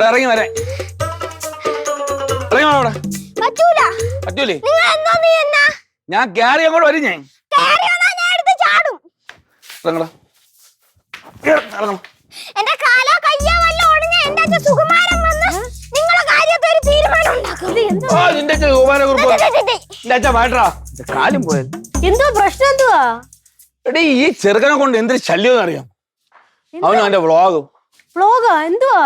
ഇറങ്ങി വരാൻ പറ്റൂലേ? ഞാൻ കേറി അങ്ങോട്ട് വരും. ഞാൻ ഇറങ്ങടാ. എന്റെ കാലോ കയ്യോ വല്ലോ ഓടുന്ന എന്റെ അച്ഛൻ സുകുമാരൻ വന്ന് നിങ്ങളെ കാര്യത്തിൽ ഒരു തീരുമാനം ഉണ്ടാക്കും. നിന്റെ അച്ഛൻ സുകുമാരനെ വേട്ടാ കാലും പോയത്. എന്തോ പ്രശ്നം എന്തുവാ? എടീ ഈ ചെറുക്കനെ കൊണ്ട് എന്തൊരു ശല്യം അറിയാം. അവനും അവന്റെ വ്ളോഗാ എന്തുവാ?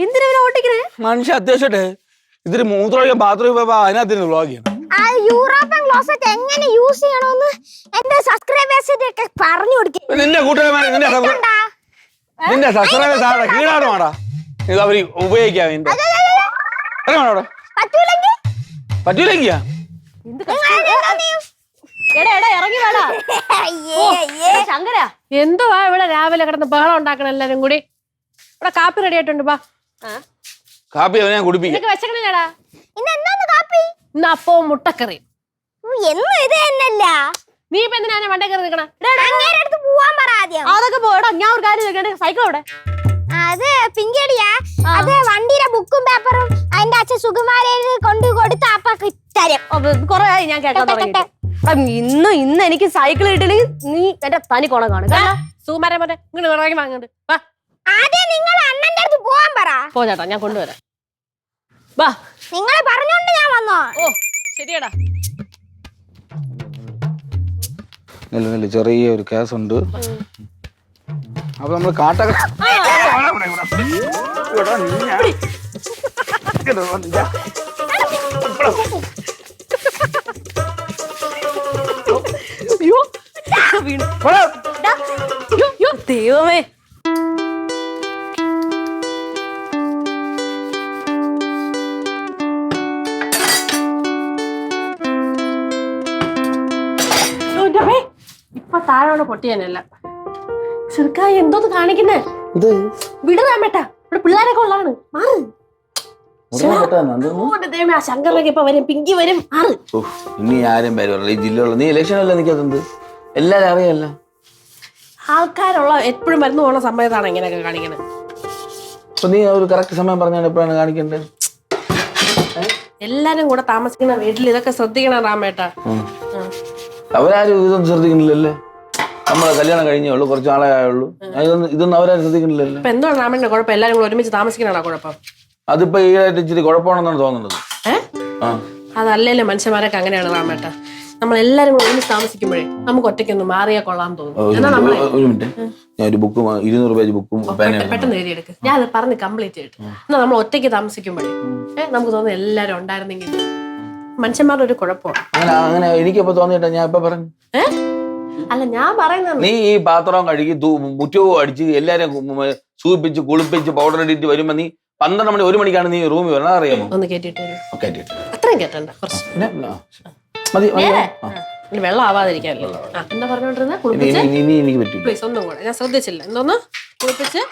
എന്തിനാ ഓട്ടിക്കണേ? മനുഷ്യ അത്യാവശ്യമായിട്ട് ഇതിന് മൂത്രമൊഴിക്കാൻ ബാത്റൂമിൽ പോയപ്പോ അതിനകത്ത് വ്ളോഗ് ചെയ്യണം. യൂറോപ്യൻ ക്ലോസറ്റ് എങ്ങനെ യൂസ് ചെയ്യണമെന്ന് എന്റെ സബ്സ്ക്രൈബേഴ്സിനൊക്കെ പറഞ്ഞു കൊടുക്കും. നിന്റെ കൂട്ടുകാരന്മാരെ നിന്റെ സബ്സ്ക്രൈബേഴ്സ് ആടെ കീഴാടുമാടാ ഇത് അവര് ഉപയോഗിക്കാൻ വേണ്ടി. പറ്റൂലെങ്കിയാ ശങ്കര എന്തുവാ ഇവിടെ രാവിലെ കിടന്ന് ബഹളം ഉണ്ടാക്കണം എല്ലാരും കൂടി? ഇവിടെ കാപ്പി റെഡി ആയിട്ടുണ്ട്. കാപ്പി അവനെ കുടിപ്പിക്കാം. വെച്ചക്കണേടാ കാപ്പി ഇന്ന് അപ്പവും മുട്ടക്കറി. നീ ഇപ്പൊ എന്തിനാ വണ്ടക്കറി നിൽക്കണം? അതൊക്കെ പോടാ. ഞാൻ ഒരു കാര്യം സൈക്കിൾ അവിടെ അത് പിങ്കടിയാ. അത് വണ്ടിയുടെ ബുക്കും പേപ്പറും അതിന്റെ അച്ഛൻ സുകുമാരന് കൊണ്ടു കൊടുത്ത് അപ്പൊക്കെ തരും. കൊറേ ഞാൻ കേട്ടാ ഇന്ന് എനിക്ക് സൈക്കിൾ കിട്ടില്ലെങ്കിൽ നീ എന്റെ തനി കോണം കാണും. സുകുമാരൻ പോലെ ഇങ്ങനെ ഇറങ്ങി വാങ്ങണ്ട്. ആദ്യം നിങ്ങൾ അണ്ണന്റെ അടുത്ത് പോവാൻ പറ. പോ ചേട്ടാ ഞാൻ കൊണ്ടുവരാം. വാ നിങ്ങളെ പറഞ്ഞോണ്ട് ഞാൻ വന്നോ. ഓ ശരിയടാ. ചെറിയ ഒരു കേസുണ്ട്. അപ്പൊ നമ്മള് കാട്ടൊക്കെ ദൈവമേ ഇപ്പൊ താഴെ പൊട്ടിയാനല്ല ചെറുക്കായി എന്തോന്ന് കാണിക്കുന്നേ? വിടുതാൻ പറ്റാ. ഇവിടെ പിള്ളേരൊക്കെ ഉള്ളതാണ്. മാറ്. ആ ശങ്കറിനൊക്കെ ഇപ്പൊ വരും. പിങ്കി വരും. മാറ്. ഇനി ആരും പേര് ഈ ജില്ലയുള്ള നീ ഇലക്ഷൻ അല്ല നിൽക്കാത്തത്. എല്ലാരും അറിയാല്ല. ആൾക്കാരുള്ള എപ്പോഴും മരുന്ന് പോകുന്ന സമയത്താണ് ഇങ്ങനെയൊക്കെ കാണിക്കണത്. അപ്പൊ നീ ഒരു കറക്റ്റ് സമയം പറഞ്ഞാൽ എപ്പോഴാണ് കാണിക്കേണ്ടത്? എല്ലാരും കൂടെ താമസിക്കുന്ന വീട്ടിൽ ഇതൊക്കെ ശ്രദ്ധിക്കണം രാമേട്ടാ. അവരാരും ഇതൊന്നും ശ്രദ്ധിക്കുന്നില്ലല്ലേ. നമ്മളെ കല്യാണം കഴിഞ്ഞേ ഉള്ളൂ, കുറച്ച് നാളെ ആയുള്ളൂ. ഇതൊന്നും അവരാരും ശ്രദ്ധിക്കുന്നില്ലല്ലോ. ഇപ്പൊ എന്താണ് രാമേട്ടന്റെ കുഴപ്പം? എല്ലാരും കൂടെ ഒരുമിച്ച് താമസിക്കണോ കുഴപ്പം? അതിപ്പോ ഈ ആയിട്ട് ഇച്ചിരി കുഴപ്പമാണെന്നാണ് തോന്നുന്നത്. അതല്ലല്ലോ മനുഷ്യന്മാരൊക്കെ അങ്ങനെയാണ് രാമേട്ട. നമ്മളെല്ലാരും കൂടെ ഒരുമിച്ച് താമസിക്കുമ്പോഴേ നമുക്ക് ഒറ്റയ്ക്കൊന്ന് മാറിയാ കൊള്ളാൻ തോന്നുന്നു. ഒരു മിനിറ്റ്, ഞാൻ ഒരു ബുക്കും 200 പേജ് ബുക്കും പെട്ടെന്ന് എഴുതിയെടുക്ക്. ഞാൻ അത് പറഞ്ഞ് കംപ്ലീറ്റ് ചെയ്തിട്ട് എന്നാ നമ്മൾ ഒറ്റയ്ക്ക് താമസിക്കുമ്പോഴേ നമുക്ക് തോന്നുന്നു എല്ലാരും ഉണ്ടായിരുന്നെങ്കിൽ. മനുഷ്യന്മാരുടെ ഒരു കുഴപ്പമാണ് അങ്ങനെ. എനിക്കിപ്പോ തോന്നിയിട്ടാ ഞാൻ ഇപ്പൊ പറഞ്ഞു. അല്ല ഞാൻ പറയുന്നത്, നീ ഈ പാത്രം കഴുകി മുറ്റവും അടിച്ച് എല്ലാരും സൂപ്പിച്ച് കുളിപ്പിച്ച് പൗഡർ ഇട്ടിട്ട് വരുമ്പോ നീ 12 മണി 1 മണിക്കാണ് നീ റൂമിൽ വരണം. അറിയാമോ? ഒന്ന് കേട്ടിട്ട് അത്രയും കേട്ടണ്ട. വെള്ളം ആവാതിരിക്കാനല്ലേ എന്താ പറഞ്ഞോണ്ടിരുന്ന? പ്ലീസ് ഒന്നും കൂടെ. ഞാൻ ശ്രദ്ധിച്ചില്ല. എന്തോന്ന് കുളിപ്പിച്ച്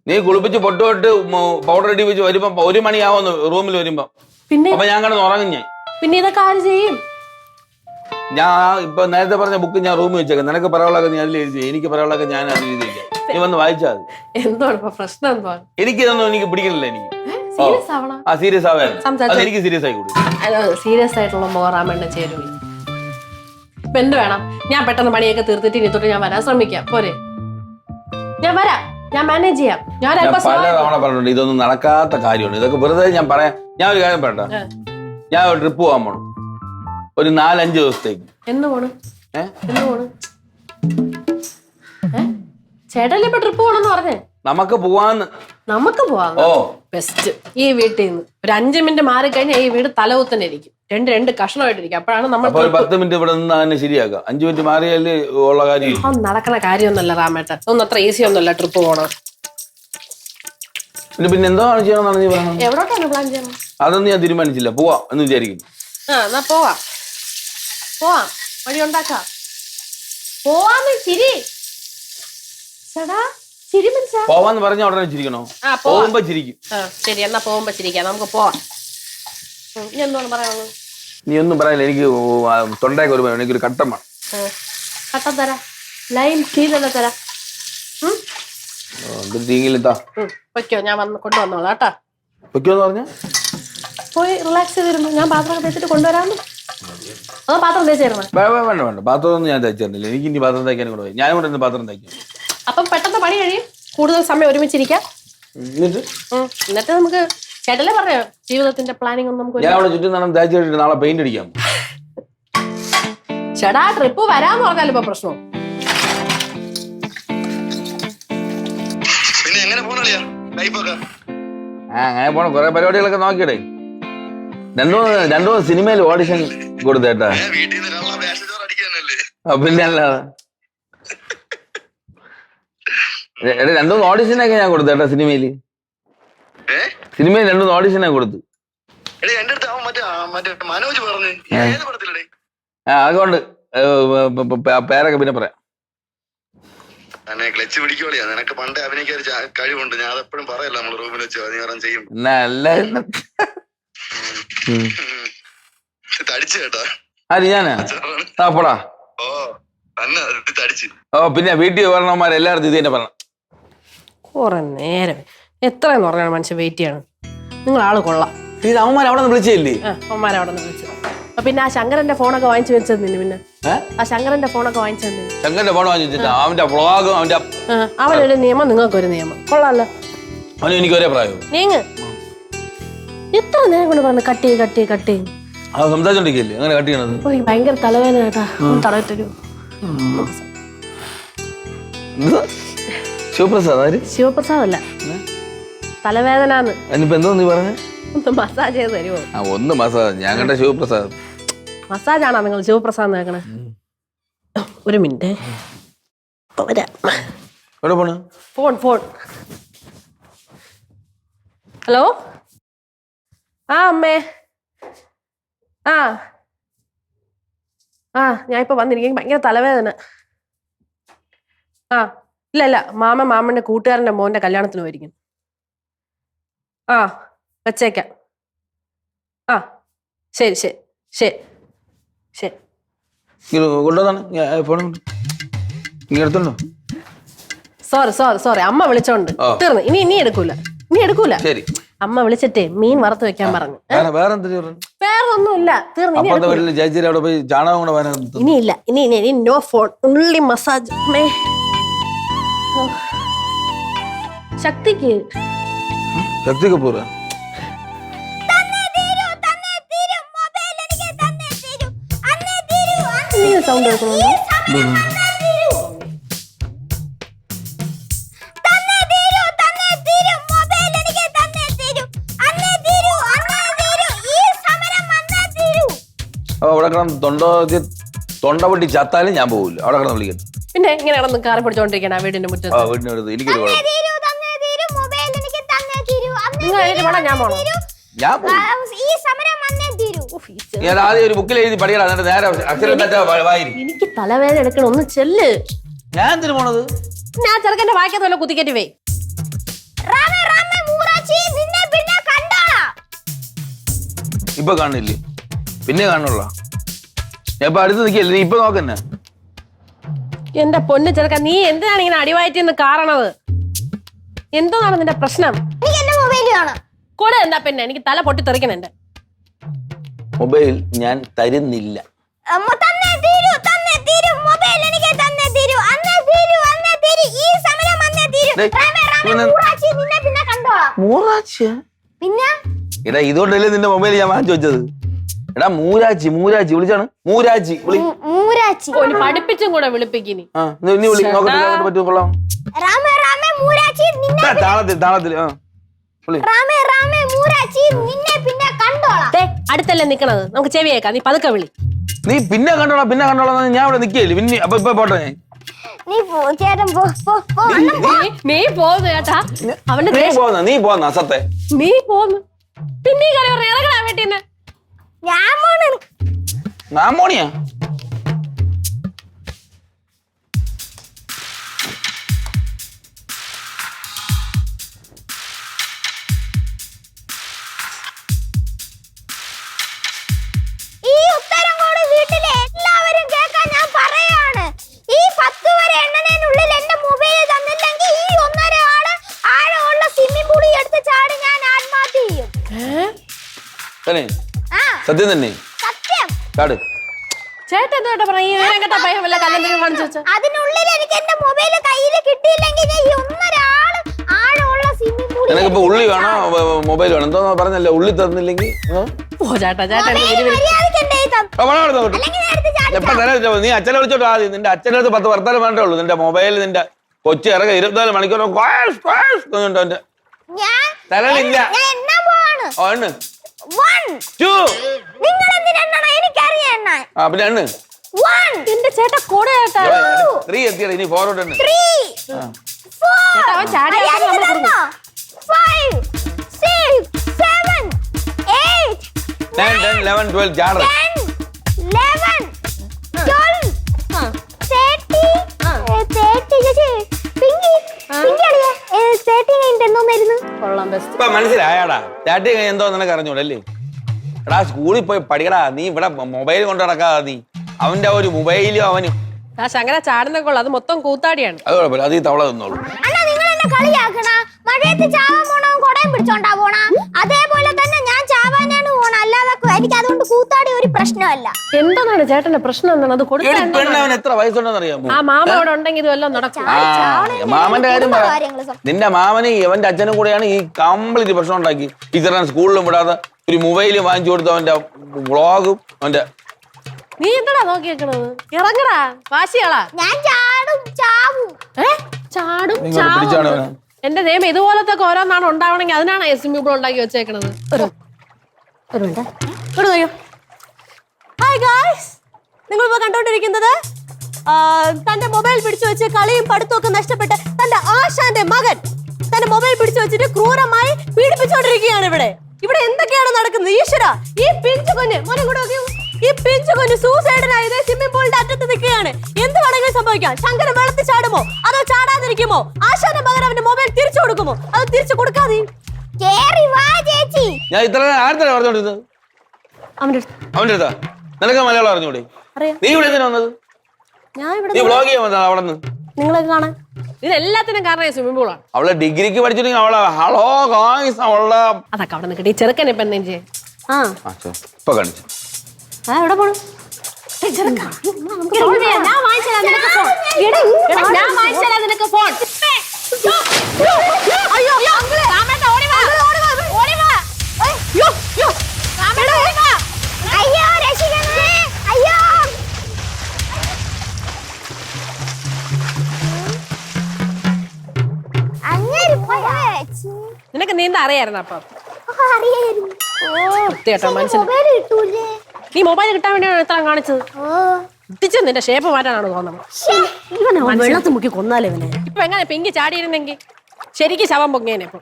നീ കുളിപ്പിച്ച് പൊട്ടോട്ട് പൗഡർ ഇട്ടി വെച്ച് വരുമ്പോ 1 മണിയാവുന്നു റൂമിൽ വരുമ്പോ. പിന്നെ അപ്പൊ ഞാൻ കിടന്ന് ഉറങ്ങും. ഞാൻ പിന്നെ ഇതൊക്കെ ആര് ചെയ്യും? ഞാൻ ഇപ്പൊ നേരത്തെ പറഞ്ഞ ബുക്ക് ഞാൻ റൂമിൽ വെച്ചേക്കാം. നിനക്ക് പറയാനുള്ളതൊക്കെ നീ അതിൽ എഴുതി, എനിക്ക് പറയാനുള്ളതൊക്കെ ഞാൻ അതിൽ എഴുതിയിരിക്കാം. നീ വന്ന് വായിച്ചാൽ മതി. എന്താണ് പ്രശ്നം? എന്താണ്? എനിക്കിതൊന്നും എനിക്ക് പിടിക്കുന്നില്ല. എനിക്ക് സീരിയസ് ആവാൻ എനിക്ക് സീരിയസ് ആയി കൊടുക്കും. സീരിയസ് ആയിട്ടുള്ള മോറാമണ്ണ ചേരുവി. ഇപ്പൊ എന്ത് വേണം? ഞാൻ പെട്ടെന്ന് പണിയൊക്കെ തീർത്തിട്ട് ഇനി തൊട്ട് ഞാൻ വരാൻ ശ്രമിക്കാം. പോരെ? ഞാൻ വരാം. ഞാൻ മാനേജ് ചെയ്യാം. ഞാൻ പല തവണ പറഞ്ഞിട്ടുണ്ട് ഇതൊന്നും നടക്കാത്ത കാര്യമാണ്. ഇതൊക്കെ വെറുതെ ഞാൻ പറയാം. ഞാൻ ഒരു കാര്യം പറയട്ടെ. ഞാൻ ഒരു ട്രിപ്പ് പോകാൻ പോണം ഒരു 4-5 ദിവസത്തേക്ക്. എന്ന് പോണ്? എന്ന് പോണ്? ചേട്ടല്ലേ ഇപ്പൊ ട്രിപ്പ് പോണെന്ന് പറഞ്ഞേ? നമുക്ക് പോവാന്ന്. നമുക്ക് പോവാം. ഓ ബെസ്റ്റ്. ഈ വീട്ടിൽ നിന്ന് ഒരു 5 മിനിറ്റ് മാറി കഴിഞ്ഞാൽ ഈ വീട് തലകുത്തന്നെ ഇരിക്കും. രണ്ട് കഷ്ണമായിട്ടിരിക്കും. അപ്പോഴാണ് നമ്മൾ 10 മിനിറ്റ് ഇവിടെ നിന്ന് തന്നെ ശരിയാക്കാം. 5 മിനിറ്റ് മാറിയാല് ഉള്ള കാര്യം നടക്കണ കാര്യമൊന്നുമല്ല രാമേട്ടൻ. ഒന്നും അത്ര ഈസി ഒന്നുമല്ല ട്രിപ്പ് പോകണം. പിന്നെ എന്താണ് ചെയ്യണമെന്നാണ് നീ പറയുന്നത്? എവിടോട്ടാണ് പ്ലാൻ ചെയ്യണം? അതൊന്നും ഞാൻ തീരുമാനിച്ചില്ല. പോവാ എന്ന് വിചാരിക്കുന്നു. എന്നാ പോവാം. വഴി ഉണ്ടാക്കാം. പോവാന്ന് ചിരി. ചേടാ ചിരി മനസ്സാ. പോവാന്ന് പറഞ്ഞ ഉടനെ ചിരിക്കണോ? ആ, പോവാം. പോകുമ്പോ ചിരിക്കും. ആ, ശരി, എന്നാ പോകുമ്പോ ചിരിക്കാം, നമുക്ക് പോവാം. ഇനി എന്താണ് പറയാനുള്ളത്? നീ ഒന്നും പറയില്ല, എനിക്ക് തൊണ്ടയൊക്കെ ഒരു എനിക്കൊരു കട്ടം വേണം. കട്ടൻ തരാം, ലൈൻ ടീ തന്നെ തരാം. തീങ്ങിലെത്താ വെക്കോ, ഞാൻ കൊണ്ടുവന്നോളാം കേട്ടാ. വെക്കോന്ന് പറഞ്ഞ പോയി റിലാക്സ് ചെയ്തിരുന്നു. ഞാൻ പാത്രം തേച്ചിട്ട് കൊണ്ടുവരാമെന്ന്. അതോ പാത്രം തേച്ചായിരുന്നു? വേണ്ട വേണ്ട, പാത്രമൊന്നും ഞാൻ തയ്ച്ചിരുന്നില്ല. എനിക്ക് ഇനി പാത്രം തയ്ക്കാനും കൂടെ പോയി. ഞാനും കൂടെ ഇന്ന് പാത്രം തയ്ക്കാം. അപ്പം പെട്ടെന്ന് പണി കഴിയും, കൂടുതൽ സമയം ഒരുമിച്ചിരിക്കാം. എന്നിട്ട് നമുക്ക് ചേട്ടല്ലേ പറയാ ജീവിതത്തിന്റെ പ്ലാനിങ് ഒന്നും നമുക്ക് ഞാൻ അവിടെ ചുറ്റും നടന്ന് തയ്ച്ചു കഴിഞ്ഞിട്ട് നാളെ പെയിന്റ് അടിക്കാം. ചേട്ടാ ട്രിപ്പ് വരാന്ന് പറഞ്ഞാലും ഇപ്പൊ പ്രശ്നം. അങ്ങനെ പോണം. കുറെ പരിപാടികളൊക്കെ നോക്കിയിടേ. രണ്ടു സിനിമയിൽ ഓഡിഷൻ കൊടുത്തേട്ടാ. പിന്നെ അല്ലാതെ രണ്ടു ഓഡിഷനൊക്കെ ഞാൻ കൊടുത്തേട്ടാ. സിനിമയില് 2 ഓഡിഷനൊക്കെ കൊടുത്തു. അതുകൊണ്ട് പേരൊക്കെ പിന്നെ പറയാം. ക്ലച്ച് പിടിക്കോളിയാ, നിനക്ക് പണ്ടേ അഭിനയിക്കാൻ കഴിവുണ്ട്. ഞാൻ അതെപ്പോഴും പറയല്ലോ, നമ്മള് റൂമിൽ വെച്ച് ചെയ്യും. തടിച്ചു കേട്ടാ. അത് ഞാനാ പോടാ. ഓ തന്നെ തടിച്ചു. ഓ പിന്നെ വീട്ടിൽ പറഞ്ഞമാര് എല്ലായിടത്തും ഇത് തന്നെ പറയണം. കുറെ നേരം എത്രയെന്ന് പറഞ്ഞാണ് മനുഷ്യൻ വെയിറ്റ് ചെയ്യണം. നിങ്ങൾ ആള് കൊള്ളാം. ഇത് അവന്മാർ അവിടെ നിന്ന് വിളിച്ചില്ലേ? അമ്മമാരെ അവിടെ നിന്ന് വിളിച്ചു. പിന്നെ ആ ശങ്കരന്റെ ഫോണൊക്കെ വാങ്ങിച്ചു വെച്ചതിന് പിന്നെ ആ ശങ്കരന്റെ ഫോണൊക്കെ വാങ്ങിച്ചതിന് ശങ്കരന്റെ ഫോൺ വാങ്ങിച്ചിട്ടാ. അവന്റെ വ്ളോഗും അവന്റെ അവനൊരു നിയമം, നിങ്ങൾക്കൊരു നിയമം. കൊള്ളാലോ. അവന് എനിക്ക് ഒരേ പ്രായം. നീങ്ങ് എത്ര നേരം കൊണ്ട് പറഞ്ഞു കട്ട് ചെയ്യും. അത് സംസാരിച്ചോണ്ടിരിക്കല്ലേ അങ്ങനെ കട്ട് ചെയ്യണത്? ഭയങ്കര തലവേദന കേട്ടാ. തടവറ്റൊരു ശിവപ്രസാദ്. ശിവപ്രസാദ് അല്ല, തലവേദന. അതിനിപ്പോ എന്തോ നീ പറഞ്ഞ? ഒന്ന് മസാജ് ചെയ്ത് തരുമോ? ഒന്ന് മസാജ്. ഞാൻ കണ്ട ശിവപ്രസാദ്. മസാജ് ആണോ നിങ്ങൾ ശിവപ്രസാദ് കേൾക്കണേ? ഒരു മിനിറ്റ് എവിടെ പോണ്? ഫോൺ. ഹലോ. ആ അമ്മേ. ഞാൻ ഇപ്പൊ വന്നിരിക്കും. ഭയങ്കര തലവേദന. ഇല്ല മാമന്റെ കൂട്ടുകാരന്റെ മോന്റെ കല്യാണത്തിന് പോയിരിക്കുന്നു. വെച്ചേക്കാം. ശരി. സോറി അമ്മ വിളിച്ചോണ്ട് തീർന്നു. ഇനി എടുക്കൂല. അമ്മ വിളിച്ചിട്ടേ മീൻ വറുത്ത് വെക്കാൻ പറഞ്ഞു. വേറൊന്നുമില്ല, തീർന്നു. ഇനി നോ ഫോൺ, ഉള്ളി മസാജ്. ശക്തിക്ക് കപൂർ സൗണ്ട് കേൾക്കുന്നുണ്ടോ? അവിടെ കിടന്ന് തൊണ്ട പൊട്ടി ചത്താലും ഞാൻ പോകില്ല. അവിടെ കിടന്ന് വിളിക്കട്ടെ. പിന്നെ ഇങ്ങനെ കിടന്ന് കാറി പിടിച്ചോണ്ടിരിക്കണ വീടിന്റെ മുറ്റത്ത്. വീടിനടുത്ത് എനിക്കൊരു ഞാൻ പോണോ? ഞാൻ ആദ്യം ഒരു ബുക്കിൽ എഴുതി പഠിക്കണം. എന്നിട്ട് നേരെ അക്ഷരം എനിക്ക് തലവേദന എടുക്കണം. ഒന്ന് ചെല്ല്. ഞാൻ എന്തിനു പോണത്? ഞാൻ ചെറുക്കന്റെ വായിക്കാത്തല്ലോ കുത്തിക്കേറ്റി പോയി. ഇപ്പൊ കാണില്ലേ? പിന്നെ കാണുള്ള. ഞാൻ ഇപ്പൊ അടുത്ത് നിൽക്കല്ലേ? നീ ഇപ്പൊ നോക്കന്നെ. എന്റെ പൊന്ന് ചെറുക്ക, നീ എന്തിനാണ് ഇങ്ങനെ അടിവായിട്ടെന്ന് കാരണത്? എന്താണ് നിന്റെ പ്രശ്നം? കൂടെ എന്താ പിന്നെ? എനിക്ക് തല പൊട്ടി തെറിക്കണം. എന്റെ മൊബൈൽ ഞാൻ തരുന്നില്ല. എടാ ഇതുകൊണ്ടല്ലേ നിന്റെ മൊബൈൽ ഞാൻ വാങ്ങിച്ചു വെച്ചത്. എടാ മൂരാച്ചി വിളിച്ചാണ്. മൂരാച്ചി പഠിപ്പിച്ചും കൂടെ വിളിപ്പിക്കിനി. പറ്റും. താളത്തിൽ അടുത്തല്ലേ നിക്കണത്, നമുക്ക് ചെവിയേക്കാം. നീ പതുക്കെ വിളി. നീ പിന്നെ കണ്ടോളാം ഞാൻ ഇവിടെ നിക്കല്ലേ. പിന്നെ അപ്പൊ ഇപ്പൊ പോട്ടെ. ഞാൻ നീ പോന്നു ചേട്ടാ. നീ പോന്ന സത്തെ. നീ പോന്നു. പിന്നെ ഇറങ്ങണ വീട്ടിന്ന്. ഞാൻ പോണിയാ? തന്നെ ആ സത്യം തന്നെ സത്യം. കാട് ചേട്ടൻ എന്താ പറയാ കേട്ടാ പയ്യ വല്ല കല്ലെന്തെങ്കിലും കാണിച്ചു വെച്ചാ അതിനുള്ളിൽ എനിക്ക് എന്റെ മൊബൈൽ കയ്യിൽ കിട്ടിയില്ലെങ്കിൽ ഞാൻ ഈ ഒന്നൊരാള് ആഴമുള്ള സ്വിമ്മിംഗ് പൂളിൽ നിനക്കിപ്പോ ഉള്ളി വേണോ മൊബൈൽ വേണം എന്തോ പറഞ്ഞല്ലേ ഉള്ളി തന്നില്ലെങ്കിൽ ഓ ചേട്ടാ ചേട്ടാ മര്യാദയ്ക്ക് എന്റെ കയ്യിൽ തന്നു. അല്ലെങ്കിൽ നേരത്തെ ചാടി എപ്പ തരാം നീ അച്ഛനെ വിളിച്ചോട്ടോ ആദ്യം നിന്റെ അച്ഛൻ്റെ അടുത്ത് 10 വർത്താനം വേണ്ടേ ഉള്ളൂ നിന്റെ മൊബൈൽ നിന്റെ കൊച്ചി ഇറങ്ങി 24 മണിക്കൂർ ഞാൻ തരലില്ല ഞാൻ എണ്ണാൻ പോവാണ്. 1 1 2 നിങ്ങൾ എന്തിനാണ് എനിക്കറിയാം എണ്ണാൻ. ആ പിന്നെ 1 എന്റെ ചേട്ടാ കൂടെ ചേട്ടാ 3 എത്തിയാണ് ഇനി 4 ഉണ്ട് 3 4 ചേട്ടാ, അവൻ ചാടി മര്യാദയ്ക്ക് നമ്മള് തന്നോ? 5 6 7 8 9 10 11 12 ജാറ് 10 11 12 30 30 ചേച്ചി പിങ്കി പിങ്കിയാളിയാ 30 കഴിഞ്ഞിട്ട് എന്നോന്നായിരുന്നു. കൊള്ളാം ബെസ്റ്റ് ഇപ്പൊ മനസ്സിലായാടാ ചാറ്റി എന്തോ നിനക്ക് അറിഞ്ഞൂടല്ലേ എടാ സ്കൂളിൽ പോയി പഠിക്കടാ നീ ഇവിടെ മൊബൈൽ കൊണ്ട് നടക്കാതെ നീ അവന്റെ ഒരു മൊബൈലും അവന് ആ ശങ്കര ചാടുന്ന കൊള്ളാം അത് മൊത്തം കൂത്താടിയാണ് അത് കുഴപ്പമില്ല അത് ഈ തവള തിന്നോളൂ. അണ്ണാ നിങ്ങൾ എന്നെ കളിയാക്കണ മഴയത്ത് ചാവാൻ പോണവൻ കൊടയും പിടിച്ചോണ്ടാ പോണ അതേപോലെ തന്നെ ഞാൻ ചാവാനാണ് പോണ അല്ലാതെ എനിക്ക് അതുകൊണ്ട് കൂത്താടി ഒരു പ്രശ്നമല്ല. എന്താണ് ചേട്ടന്റെ പ്രശ്നം എന്താണ് അത് കൊടുക്കാൻ എടി പെണ്ണ് അവൻ എത്ര വയസ്സുണ്ടെന്ന് അറിയാമോ ആ മാമ അവിടെ ഉണ്ടെങ്കിൽ ഇതുവെല്ലാം നടക്കും ആ മാമന്റെ കാര്യം പറ കാര്യങ്ങള് നിന്റെ മാമന് ഇവന്റെ അച്ഛനും കൂടെയാണ് ഈ കംപ്ലീറ്റ് പ്രശ്നം ഉണ്ടാക്കി ടീച്ചറിനെ സ്കൂളിലും വിടാതെ ഒരു മൊബൈൽ വാങ്ങിച്ചു കൊടുത്തു അവന്റെ വ്ളോഗും അവന്റെ നീ എന്താടാ നോക്കി വെക്കണത് ഇറങ്ങടാ വാശിയാളാ ഞാൻ ചാടും ചാവും. ചാടും നിങ്ങൾ പിടിച്ചാണ് ചാവും അവനെ. എന്റെ ദൈവം ഇതുപോലത്തെ ഓരോന്നാണ് ഉണ്ടാവണമെങ്കിൽ അതിനാണ് SMU ഉണ്ടാക്കി വെച്ചേക്കണത് ഹായ് ഗായ്സ് നിങ്ങൾ ഇപ്പോൾ കണ്ടുകൊണ്ടിരിക്കുന്നത് തന്റെ മൊബൈൽ പിടിച്ചു വെച്ച് കളിയും പഠിത്തവും ഒക്കെ നഷ്ടപ്പെട്ട് തന്റെ ആശാന്റെ മകൻ തന്റെ മൊബൈൽ പിടിച്ചു വെച്ചിട്ട് ക്രൂരമായി പീഡിപ്പിച്ചുകൊണ്ടിരിക്കുകയാണ് ഇവിടെ എന്തൊക്കെയാണ് നടക്കുന്നത് ഈശ്വര ഈ പിഞ്ചു കുഞ്ഞ് മോനെ കൂടെ നോക്കിയോ ഈ പിഞ്ചു കുഞ്ഞ് സൂസൈഡിനായത് സ്വിമ്മിംഗ് പൂളിന്റെ അറ്റത്ത് നിൽക്കുകയാണ് എന്ത് വേണമെങ്കിലും സംഭവിക്കാം ശങ്കര വെള്ളത്തിൽ ചാടുമോ അതോ ചാടാതിരിക്കുമോ ആശാന്റെ മകൻ അവന്റെ മൊബൈൽ തിരിച്ചു കൊടുക്കുമോ അത് തിരിച്ചു കൊടുക്കാതെ കേറി വാ ചേച്ചി. ഞാൻ ഇത്ര ആർത്തല പറഞ്ഞോണ്ടിരുന്നത് അവന്റെ അവന്റെ അടുത്താ നിനക്ക് മലയാളം അറിഞ്ഞൂടെ അറിയാം നീ ഇവിടെ എന്തിനാ വന്നത് ഞാൻ ഇവിടെ നീ വ്ളോഗ് ചെയ്യാൻ വന്നതാ അവിടെ നിന്ന് നിങ്ങളൊക്കെ കാണാൻ ഇതെല്ലാത്തിനും കാരണം സ്വിമ്മിംഗ് പൂളാണ് അവളെ ഡിഗ്രിക്ക് പഠിച്ചിട്ടുണ്ടെങ്കിൽ അവളെ ഹലോ ഗായ്സ് അവളുടെ അതൊക്കെ അവിടെ നിൽക്കട്ടെ ഈ ചെറുക്കൻ ഇപ്പൊ എന്തെങ്കിലും ചെയ്യും ഇപ്പൊ കാണിച്ചു എവിടെ പോണു ഞാൻ വാങ്ങിച്ചതാ നിനക്ക് ഫോൺ ഞാൻ വാങ്ങിച്ചതാ നിനക്ക് ഫോൺ അയ്യോ അയ്യോ രക്ഷിക്കണേ അയ്യോ. അങ്ങനെ പോയാ നിനക്ക് നീന്താ അറിയായിരുന്നു അപ്പൊ അറിയായിരുന്നു. വൃത്തികെട്ടോ മനുഷ്യന് മൊബൈൽ കിട്ടൂലേ? നീ മൊബൈൽ കിട്ടാൻ വേണ്ടിയാണ് ഇത്ര കാണിച്ചത് ഓ ഇട്ടിച്ച് നിന്റെ ഷേപ്പ് മാറ്റാനാണ് തോന്നുന്നത് ഇവനെ വെള്ളത്തിൽ മുക്കി കൊന്നാലേ ഇവനെ ഇപ്പൊ എങ്ങനെ പിങ്കി ചാടിയിരുന്നെങ്കിൽ ശരിക്കും ശവം പൊങ്ങേനെ ഇപ്പൊ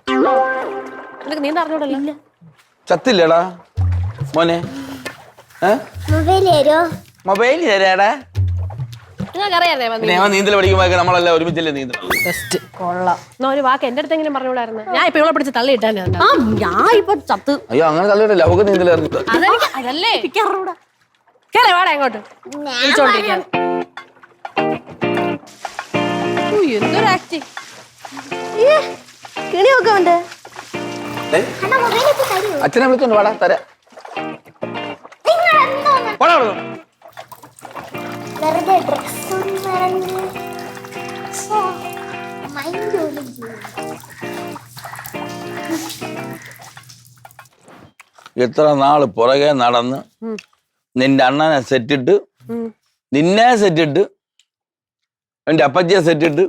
നിനക്ക് നീന്താ അറിഞ്ഞൂടല്ലോ ചത്തില്ലടാ മോനെ മൊബൈൽ തരോ? മൊബൈൽ തരാടാ നിങ്ങൾക്ക് അറിയാതെ പിന്നെ അവൻ നീന്തൽ പഠിക്കുമ്പോ നമ്മളെല്ലാം ഒരുമിച്ചല്ലേ നീന്തൽ ബെസ്റ്റ് കൊള്ളാം എന്നാ ഒരു വാക്ക് എന്റെ അടുത്തെങ്കിലും പറഞ്ഞുകൂടായിരുന്നു ഞാൻ ഇപ്പൊ ഇവളെ പിടിച്ച് തള്ളിയിട്ടാണ് ആ ഞാൻ ഇപ്പൊ ചത്ത് അയ്യോ അങ്ങനെ തള്ളിയിട്ടില്ല അവക്ക് നീന്തൽ അറിഞ്ഞിട്ട് അതല്ലേ പിക്കാറൂടാ കേറേ വാടാ ഇങ്ങോട്ട് വിളിച്ചോണ്ടിരിക്കാണ് എന്തൊരു ആക്ടിങ് കിണി ഒക്കെ ഉണ്ട് അണ്ണാ മൊബൈൽ ഇപ്പൊ തരൂ. അച്ഛനെ വിളിച്ചോണ്ട് വാടാ തരാം നിങ്ങൾ എന്തോന്ന് വാടാ അവിടുന്ന്. വെറുതെ ഡ്രസ് ഒന്ന് പറഞ്ഞ് മൈൻഡ് പോലും എത്ര നാള് പുറകെ നടന്ന് നിന്റെ അണ്ണനെ സെറ്റിട്ട് നിന്നെ സെറ്റിട്ട് എന്റെ അപ്പച്ചിയെ സെറ്റിട്ട്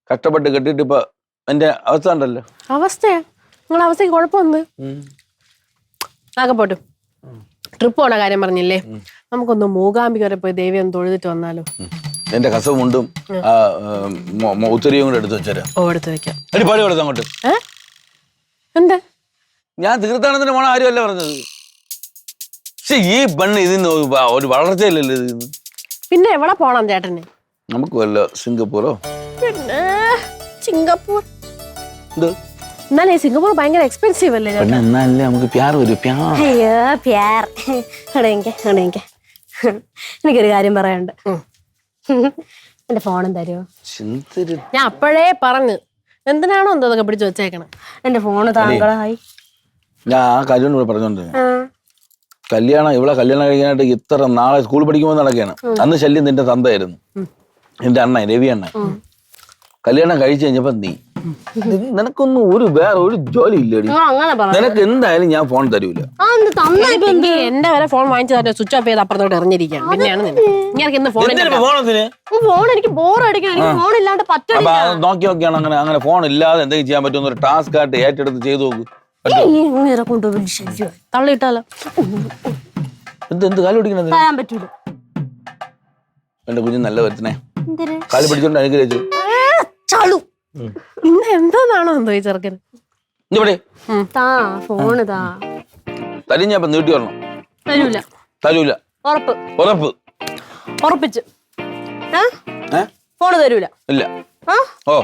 കഷ്ടപ്പെട്ട് കെട്ടിട്ട് ഇപ്പൊ എന്റെ അവസ്ഥ ഉണ്ടല്ലോ അവസ്ഥയാ നിങ്ങളെ അവസ്ഥയ്ക്ക് കുഴപ്പമൊന്ന് ആകെ പോട്ടു ട്രിപ്പ് പോണ കാര്യം പറഞ്ഞില്ലേ നമുക്കൊന്ന് മൂകാംബിക വരെ പോയി ദേവി ഒന്ന് തൊഴുതിട്ട് വന്നാലോ എന്റെ കസവ് മുണ്ടും ഉത്തരയും കൂടെ എടുത്ത് വെച്ചേരാ ഓ എടുത്ത് വെക്കാം എടി പാടി കൊടുത്തു അങ്ങോട്ട് എന്താ ഞാൻ തീർത്ഥാടനത്തിന് പോണ ആരുമല്ല പറഞ്ഞത് പക്ഷെ ഈ പെണ്ണ് ഇതിന്ന് ഒരു വളർച്ചയില്ലല്ലോ ഇതിന്ന് പിന്നെ എവിടെ പോണം ചേട്ടന് നമുക്ക് വല്ല സിംഗപ്പൂറോ പിന്നെ സിംഗപ്പൂർ എന്ത് എന്നാലേ സിംഗപ്പൂർ ഭയങ്കര എക്സ്പെൻസീവ് അല്ലേ പെണ്ണ് എന്നാലേ നമുക്ക് പ്യാർ വരും പ്യാർ അയ്യോ പ്യാർ എനിക്കൊരു കാര്യം പറയാനുണ്ട് എന്റെ ഫോണും തരുമോ ഞാൻ അപ്പോഴേ പറഞ്ഞു എന്തിനാണോ എന്തോ അതൊക്കെ പിടിച്ചു വെച്ചേക്കണം എന്റെ ഫോണ് താങ്കളായി ഞാൻ ആ കല്യാണം ഇവിടെ പറഞ്ഞോണ്ടിരുന്നു. ഇവിടെ കല്യാണം കഴിക്കാനായിട്ട് ഇത്ര നാളെ സ്കൂളിൽ പഠിക്കുമ്പോൾ നടക്കുകയാണ്. അന്ന് ശല്യം നിന്റെ തന്തയായിരുന്നു, എന്റെ അണ്ണൻ രവി അണ്ണൻ. കല്യാണം കഴിച്ചു കഴിഞ്ഞപ്പോ നീ നിനക്കൊന്നും വേറെ ഒരു ജോലി ഇല്ലടി. നിനക്ക് എന്തായാലും ഞാൻ ഫോൺ തരൂല. എന്റെ വരെ ഫോൺ വാങ്ങിച്ചു തന്നെ സ്വിച്ച് ഓഫ് ചെയ്ത് അപ്പുറത്തോട്ട് എറിഞ്ഞിരിക്കുകയാണ്. പിന്നെയാണ് ഫോൺ എനിക്ക് ബോറടിക്കണം, എനിക്ക് ഫോൺ ഇല്ലാണ്ട് പറ്റില്ല. നോക്കി നോക്കിയാണ് അങ്ങനെ ഫോൺ ഇല്ലാതെ എന്തെങ്കിലും ചെയ്യാൻ പറ്റുന്ന ഒരു ടാസ്ക് ആയിട്ട് ഏറ്റെടുത്ത് ചെയ്തു നോക്ക്. തള്ളിയിട്ടാലോ? എന്ത് കാല് പിടിക്കണത്? പറയാൻ പറ്റൂല. എന്റെ കുഞ്ഞ് നല്ല വരുത്തനെ കാല് പിടിച്ചോണ്ട് അനുഗ്രഹിച്ചു. ഇന്ന് എന്തോന്നാണോ എന്തോ ഈ ചെറുക്കന്. ഫോണ് താ. തരും ഞാൻ നീട്ടി വരണം. തരൂല. ഉറപ്പ്? ഉറപ്പ്. ഉറപ്പിച്ച് ഫോണ് തരൂല? ഇല്ല. ഓ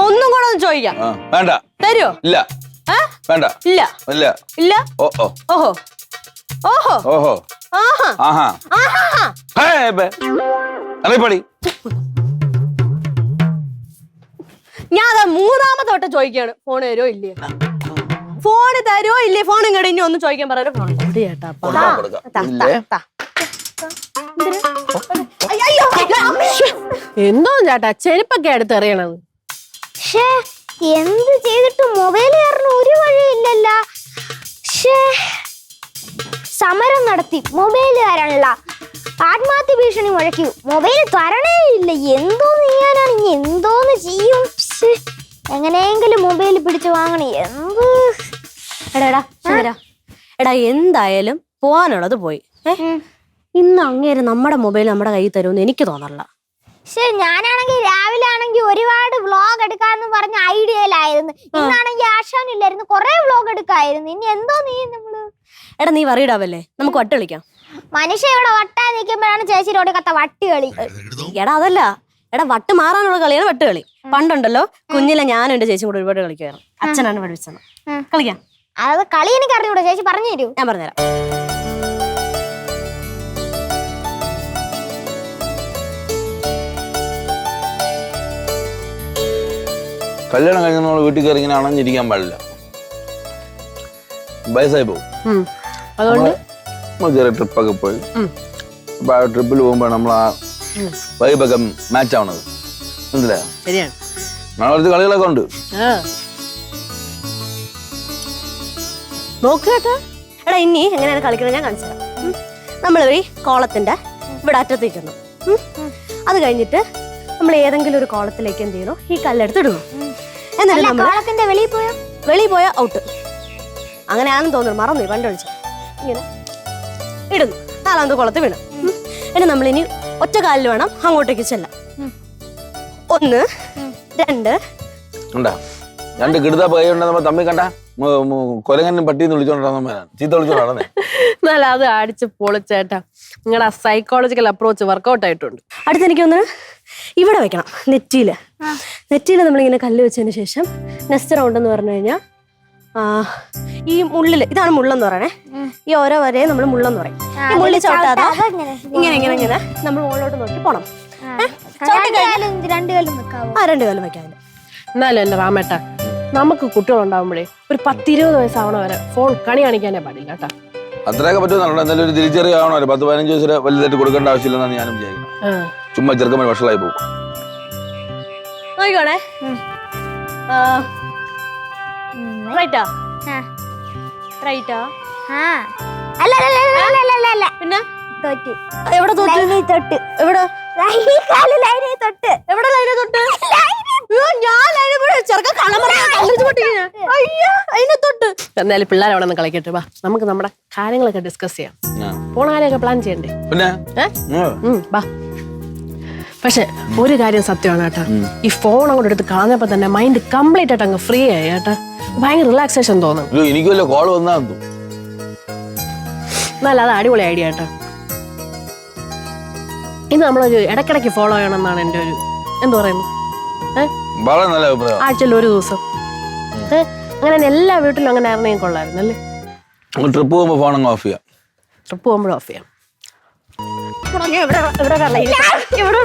ഒന്നും കൂടെ ഒന്ന് ചോദിക്കാം. വേണ്ട. തരുവോ? ഇല്ല. വേണ്ട. ഇല്ല. ഇല്ല. ഇല്ല. ഓഹോ ഓഹോ ഓഹോ ഓഹോ ആഹാ ആഹാ ആഹാ. അറിയപ്പടി. ഞാൻ അതാ മൂന്നാമത്തെ വട്ടം ചോദിക്കാണ്, ഫോൺ തരുമോ ഇല്ലേ? ഫോണ് തരുമോ ഇല്ലേ? ഫോൺ ഇങ്ങോട്ട് ഇനി ഒന്ന് ചോദിക്കാൻ പറയാൻ. ഫോൺ ചേട്ടാ എന്തോ ചേട്ടാ ചെരുപ്പൊക്കെ എടുത്ത് എറിയണത്. എന്ത് ചെയ്തിട്ടും മൊബൈൽ കാരണം ഒരു വഴിയില്ലല്ല. സമരം നടത്തി മൊബൈൽ തരാനുള്ള ആത്മഹത്യ ഭീഷണി മുഴക്കി. മൊബൈൽ തരണേ ഇല്ല. എന്തോന്ന് ചെയ്യാനാണ് ഇനി? എന്തോന്ന് ചെയ്യും? എങ്ങനെയെങ്കിലും മൊബൈൽ പിടിച്ചു വാങ്ങണേ. എടാ എന്തായാലും പോവാനുള്ളത് പോയി. ഇന്ന് അങ്ങേര് നമ്മുടെ മൊബൈൽ നമ്മുടെ കയ്യിൽ തരുമെന്ന് എനിക്ക് തോന്നല്ല. ശരി, ഞാനാണെങ്കിൽ രാവിലെ ആണെങ്കിൽ ഒരുപാട് വ്ളോഗ് എടുക്കാന്ന് പറഞ്ഞ ഐഡിയയിലായിരുന്നു. ഇന്നാണെങ്കിൽ ആശാനില്ലായിരുന്നു, കുറെ വ്ളോഗ് എടുക്കായിരുന്നു. ഇനി എന്തോ നീ നമ്മള്. എടാ നീ വറീഡാവല്ലേ, നമുക്ക് വട്ട് കളിക്കാം. മനുഷ്യ ഇവിടെ വട്ടാ നിൽക്കുമ്പോഴാണ് ചേച്ചിയുടെ കത്ത വട്ട് കളി. എടാ അതല്ല, എടാ വട്ട് മാറാനുള്ള കളിയാണ് വട്ട് കളി. പണ്ടുണ്ടല്ലോ കുഞ്ഞിലെ ഞാനും എന്റെ ചേച്ചി കൂടെ ഒരുപാട് കളിക്കുമായിരുന്നു. അച്ഛനാണ് പഠിപ്പിച്ചത്. കളിക്കാം. അത് കളി എനിക്ക് അറിഞ്ഞൂടാ, ചേച്ചി പറഞ്ഞു തരൂ. ഞാൻ പറഞ്ഞുതരാം. കല്യാണം കഴിഞ്ഞ നമ്മൾ വീട്ടിൽ കയറി ഇങ്ങനെ അണഞ്ഞിരിക്കാൻ പാടില്ല, വയസ്സായി പോകും. അതുകൊണ്ട് നമ്മൾ ചെറിയ ട്രിപ്പൊക്കെ പോയി. അപ്പൊ ആ ട്രിപ്പിൽ പോകുമ്പോൾ നമ്മൾ ആ വൈബൊക്കെ മാച്ച് ആവണത് മനസ്സിലായോ? ശരിയാണ്. കുറച്ച് കളികളൊക്കെ ഉണ്ട്. നോക്കേട്ടാ. എടാ ഇനി എങ്ങനെയാണ് കളിക്കുന്നത് ഞാൻ കാണിച്ചു തരാം. നമ്മൾ ഈ കോളത്തിന്റെ ഇവിടെ അറ്റത്തേക്കുന്നു. അത് കഴിഞ്ഞിട്ട് നമ്മൾ ഏതെങ്കിലും ഒരു കോളത്തിലേക്ക് എന്ത് ചെയ്യണോ, ഈ കല്ലെടുത്ത് ഇടുന്നു. എന്നിട്ട് കോളത്തിന്റെ വെളിയിൽ പോയാൽ ഔട്ട്. അങ്ങനെയാണെന്ന് തോന്നുന്നു, മറന്നു പണ്ട് കളിച്ചു. ഇങ്ങനെ ഇടുന്നു, നാലാമത്തെ കുളത്ത് വീണു. എന്നിട്ട് നമ്മളിനി ഒറ്റ കാലിൽ വേണം അങ്ങോട്ടേക്ക് ചെല്ലാം. 1 2 രണ്ട് കിടുതാപ്പ് കൈ ഉണ്ടെന്ന് നമ്മൾ തമ്മിൽ കണ്ട കൊരങ്ങനും പട്ടിന്ന് വിളിച്ചോണ്ടാണ് ചീത്ത വിളിച്ചോണ്ടാണേ. എന്നാലും അത് അടിച്ച് പൊളിച്ചേട്ടാ. നിങ്ങളുടെ സൈക്കോളജിക്കൽ അപ്രോച്ച് വർക്കൗട്ട് ആയിട്ടുണ്ട്. അടുത്ത് എനിക്കൊന്ന് ഇവിടെ വെക്കണം, നെറ്റിയില്. നമ്മളിങ്ങനെ കല്ല് വെച്ചതിന് ശേഷം നെക്സ്റ്റ് റൗണ്ട് എന്ന് പറഞ്ഞു കഴിഞ്ഞാൽ ഈ മുള്ളില്, ഇതാണ് മുള്ളെന്ന് പറയണേ. ഈ ഓരോ വരെ നമ്മൾ മുള്ളെന്ന് പറയും. ഈ മുള്ളി ചവിട്ടാതെ ഇങ്ങനെ ഇങ്ങനെ ഇങ്ങനെ നമ്മൾ മുകളിലോട്ട് നോക്കി പോണം. 2 കാലും വെക്കാവോ? 2 കാലും വെക്കാൻ. എന്നാലും എന്റെ രാമേട്ട, നമുക്ക് കുട്ടികളുണ്ടാവുമ്പോഴേ ഒരു 10-20 വയസ്സാവണ വരെ ഫോൺ കണി കാണിക്കാനേ പാടില്ല കേട്ടാ. അത്രയൊക്കെ പറ്റുമെന്നുണ്ടോ? എന്തായാലും ഒരു തിരിച്ചറിയാവണോ? 10-15 വയസ്സിൽ വലുതായിട്ട് കൊടുക്കേണ്ട ആവശ്യമില്ലെന്നാണ് ഞാനും വിചാരിക്കുന്നത്. ചുമ്മാ ചെറുക്കന്മാർ വഷളായി പോകും. നോക്കണേ. റൈറ്റാ റൈറ്റാ അല്ല പിന്നെ തോറ്റ്. എവിടെ തൊട്ട്? തൊട്ട്. എവിടെ? ലൈനിൽ തൊട്ട്. എവിടെ ലൈനെ തൊട്ട്? ഞാൻ തൊട്ട്. എന്നാലും പിള്ളേർ അവിടെ നിന്ന് കളിക്കട്ടെ. വാ, നമുക്ക് നമ്മുടെ കാര്യങ്ങളൊക്കെ ഡിസ്കസ് ചെയ്യാം. പോണ കാര്യമൊക്കെ പ്ലാൻ ചെയ്യണ്ടേ? വാ. പക്ഷെ ഒരു കാര്യം സത്യമാണ് കേട്ടാ, ഈ ഫോൺ അങ്ങോട്ട് എടുത്ത് കളഞ്ഞപ്പോ തന്നെ മൈൻഡ് കംപ്ലീറ്റ് ആയിട്ട് അങ്ങ് ഫ്രീ ആയി കേട്ടാ. ഭയങ്കര റിലാക്സേഷൻ തോന്നും. എനിക്ക് വല്ല കോൾ വന്നാ എന്നാലും അത് അടിപൊളി ഐഡിയ കേട്ടോ. ഇത് നമ്മളൊരു ഇടയ്ക്കിടയ്ക്ക് ഫോളോ ചെയ്യണം എന്നാണ് എൻ്റെ ഒരു എന്ത് പറയുന്നു, ആഴ്ചയിൽ ഒരു ദിവസം. അങ്ങനെ എല്ലാ വീട്ടിലും അങ്ങനെ ആയിരുന്നെങ്കിൽ കൊള്ളായിരുന്നു അല്ലേ? ട്രിപ്പ് പോകുമ്പോൾ ഫോൺ അങ്ങ് ഓഫ് ചെയ്യാം. ട്രിപ്പ് പോകുമ്പോഴും ഓഫ് ചെയ്യാം. എവിടെ